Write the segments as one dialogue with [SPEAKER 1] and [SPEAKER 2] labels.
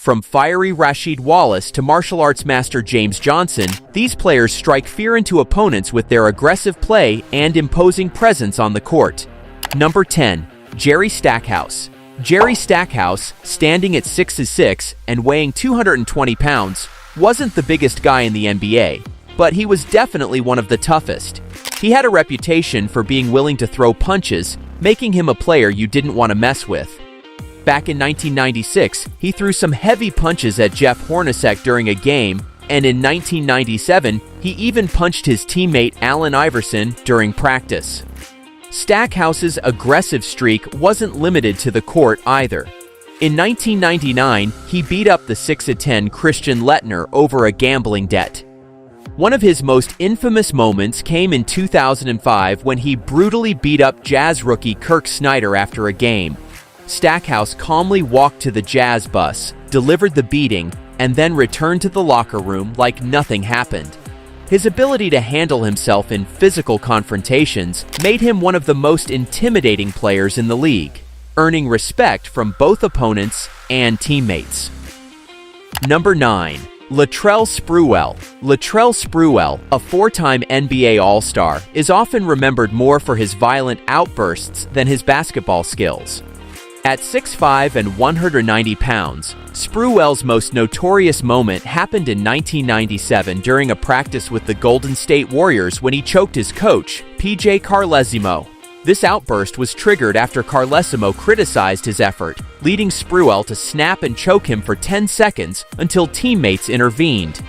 [SPEAKER 1] From fiery Rasheed Wallace to martial arts master James Johnson, these players strike fear into opponents with their aggressive play and imposing presence on the court. Number 10. Jerry Stackhouse. Jerry Stackhouse, standing at 6'6" and weighing 220 pounds, wasn't the biggest guy in the NBA, but he was definitely one of the toughest. He had a reputation for being willing to throw punches, making him a player you didn't want to mess with. Back in 1996, he threw some heavy punches at Jeff Hornacek during a game, and in 1997, he even punched his teammate Allen Iverson during practice. Stackhouse's aggressive streak wasn't limited to the court either. In 1999, he beat up the 6'10" Christian Lettner over a gambling debt. One of his most infamous moments came in 2005 when he brutally beat up Jazz rookie Kirk Snyder after a game. Stackhouse calmly walked to the Jazz bus, delivered the beating, and then returned to the locker room like nothing happened. His ability to handle himself in physical confrontations made him one of the most intimidating players in the league, earning respect from both opponents and teammates. Number 9. Latrell Sprewell. Latrell Sprewell, a four-time NBA All-Star, is often remembered more for his violent outbursts than his basketball skills. At 6'5" and 190 pounds, Sprewell's most notorious moment happened in 1997 during a practice with the Golden State Warriors when he choked his coach, P.J. Carlesimo. This outburst was triggered after Carlesimo criticized his effort, leading Sprewell to snap and choke him for 10 seconds until teammates intervened.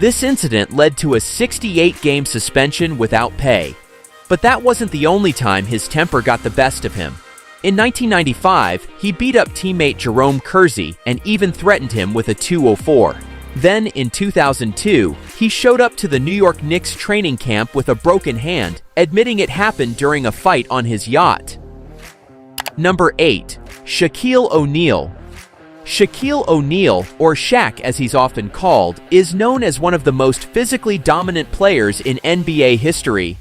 [SPEAKER 1] This incident led to a 68-game suspension without pay. But that wasn't the only time his temper got the best of him. In 1995, he beat up teammate Jerome Kersey and even threatened him with a 204. Then, in 2002, he showed up to the New York Knicks training camp with a broken hand, admitting it happened during a fight on his yacht. Number 8. Shaquille O'Neal. Shaquille O'Neal, or Shaq as he's often called, is known as one of the most physically dominant players in NBA history.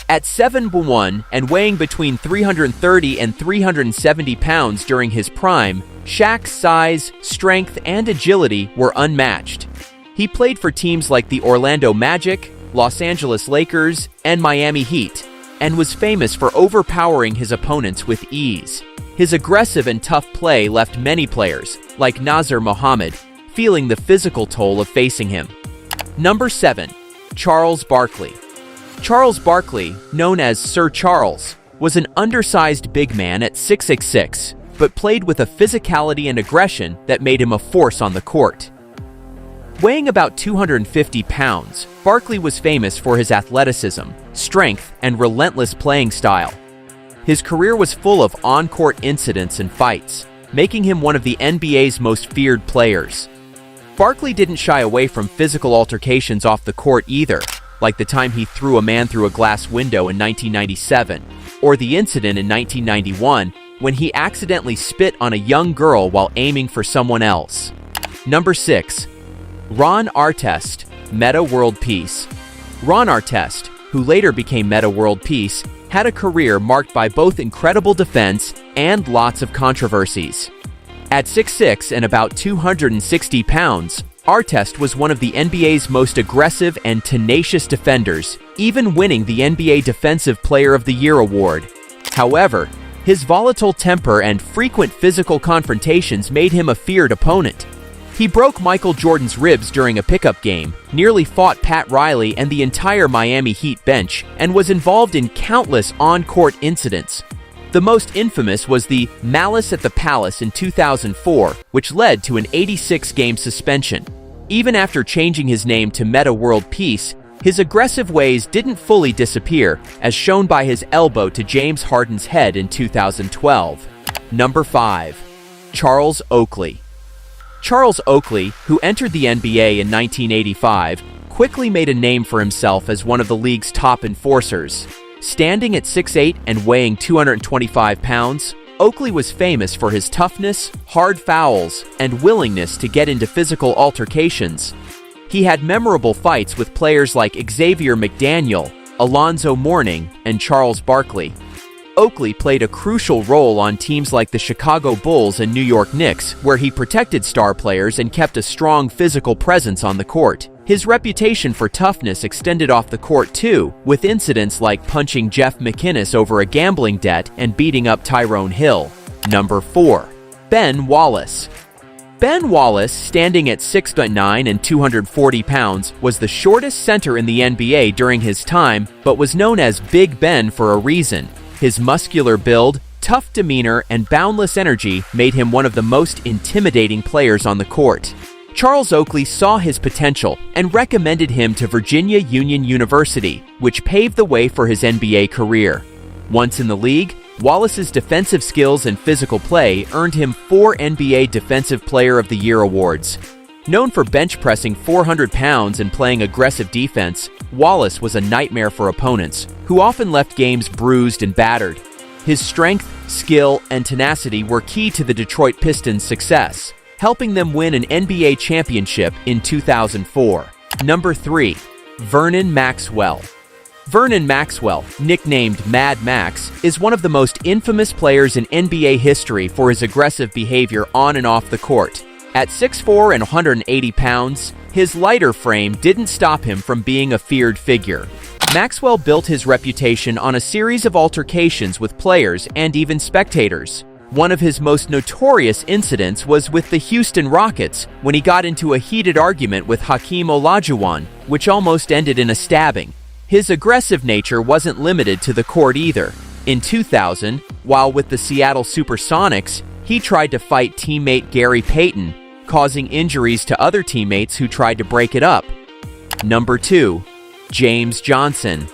[SPEAKER 1] At 7'1" and weighing between 330 and 370 pounds during his prime, Shaq's size, strength, and agility were unmatched. He played for teams like the Orlando Magic, Los Angeles Lakers, and Miami Heat, and was famous for overpowering his opponents with ease. His aggressive and tough play left many players, like Nasir Muhammad, feeling the physical toll of facing him. Number 7. Charles Barkley. Charles Barkley, known as Sir Charles, was an undersized big man at 6'6", but played with a physicality and aggression that made him a force on the court. Weighing about 250 pounds, Barkley was famous for his athleticism, strength, and relentless playing style. His career was full of on-court incidents and fights, making him one of the NBA's most feared players. Barkley didn't shy away from physical altercations off the court either, like the time he threw a man through a glass window in 1997, or the incident in 1991 when he accidentally spit on a young girl while aiming for someone else. Number 6. Ron Artest, Meta World Peace. Ron Artest, who later became Meta World Peace, had a career marked by both incredible defense and lots of controversies. At 6'6" and about 260 pounds, Artest was one of the NBA's most aggressive and tenacious defenders, even winning the NBA Defensive Player of the Year award. However, his volatile temper and frequent physical confrontations made him a feared opponent. He broke Michael Jordan's ribs during a pickup game, nearly fought Pat Riley and the entire Miami Heat bench, and was involved in countless on-court incidents. The most infamous was the Malice at the Palace in 2004, which led to an 86-game suspension. Even after changing his name to Meta World Peace, his aggressive ways didn't fully disappear, as shown by his elbow to James Harden's head in 2012. Number 5. Charles Oakley. Charles Oakley, who entered the NBA in 1985, quickly made a name for himself as one of the league's top enforcers. Standing at 6'8" and weighing 225 pounds, Oakley was famous for his toughness, hard fouls, and willingness to get into physical altercations. He had memorable fights with players like Xavier McDaniel, Alonzo Mourning, and Charles Barkley. Oakley played a crucial role on teams like the Chicago Bulls and New York Knicks, where he protected star players and kept a strong physical presence on the court. His reputation for toughness extended off the court too, with incidents like punching Jeff McInnes over a gambling debt and beating up Tyrone Hill. Number 4. Ben Wallace. Ben Wallace, standing at 6'9" and 240 pounds, was the shortest center in the NBA during his time, but was known as Big Ben for a reason. His muscular build, tough demeanor, and boundless energy made him one of the most intimidating players on the court. Charles Oakley saw his potential and recommended him to Virginia Union University, which paved the way for his NBA career. Once in the league, Wallace's defensive skills and physical play earned him 4 NBA Defensive Player of the Year awards. Known for bench pressing 400 pounds and playing aggressive defense, Wallace was a nightmare for opponents, who often left games bruised and battered. His strength, skill, and tenacity were key to the Detroit Pistons' success, helping them win an NBA championship in 2004. Number 3. Vernon Maxwell. Vernon Maxwell, nicknamed Mad Max, is one of the most infamous players in NBA history for his aggressive behavior on and off the court. At 6'4" and 180 pounds, his lighter frame didn't stop him from being a feared figure. Maxwell built his reputation on a series of altercations with players and even spectators. One of his most notorious incidents was with the Houston Rockets when he got into a heated argument with Hakeem Olajuwon, which almost ended in a stabbing. His aggressive nature wasn't limited to the court either. In 2000, while with the Seattle Supersonics, he tried to fight teammate Gary Payton, causing injuries to other teammates who tried to break it up. Number 2. James Johnson.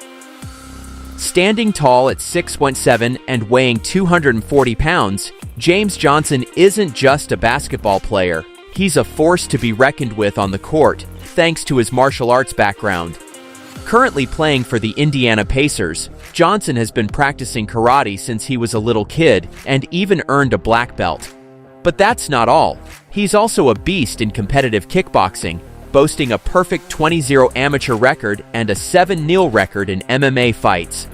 [SPEAKER 1] Standing tall at 6'7" and weighing 240 pounds, James Johnson isn't just a basketball player. He's a force to be reckoned with on the court, thanks to his martial arts background. Currently playing for the Indiana Pacers, Johnson has been practicing karate since he was a little kid and even earned a black belt. But that's not all. He's also a beast in competitive kickboxing, boasting a perfect 20-0 amateur record and a 7-0 record in MMA fights.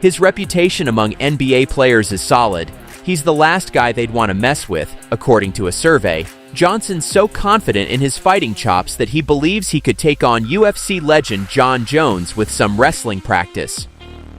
[SPEAKER 1] His reputation among NBA players is solid. He's the last guy they'd want to mess with, according to a survey. Johnson's so confident in his fighting chops that he believes he could take on UFC legend John Jones with some wrestling practice.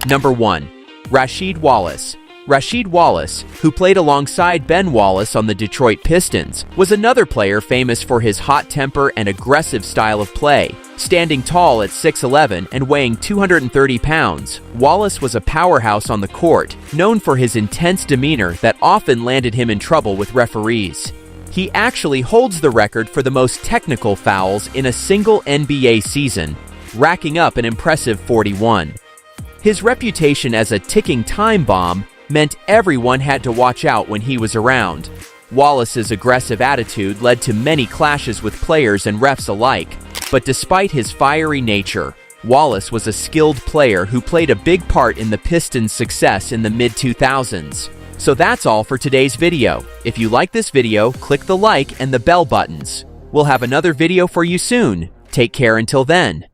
[SPEAKER 1] Number 1. Rasheed Wallace. Rasheed Wallace, who played alongside Ben Wallace on the Detroit Pistons, was another player famous for his hot temper and aggressive style of play. Standing tall at 6'11" and weighing 230 pounds, Wallace was a powerhouse on the court, known for his intense demeanor that often landed him in trouble with referees. He actually holds the record for the most technical fouls in a single NBA season, racking up an impressive 41. His reputation as a ticking time bomb meant everyone had to watch out when he was around. Wallace's aggressive attitude led to many clashes with players and refs alike, but despite his fiery nature, Wallace was a skilled player who played a big part in the Pistons' success in the mid-2000s. So that's all for today's video. If you like this video, click the like and the bell buttons. We'll have another video for you soon. Take care until then.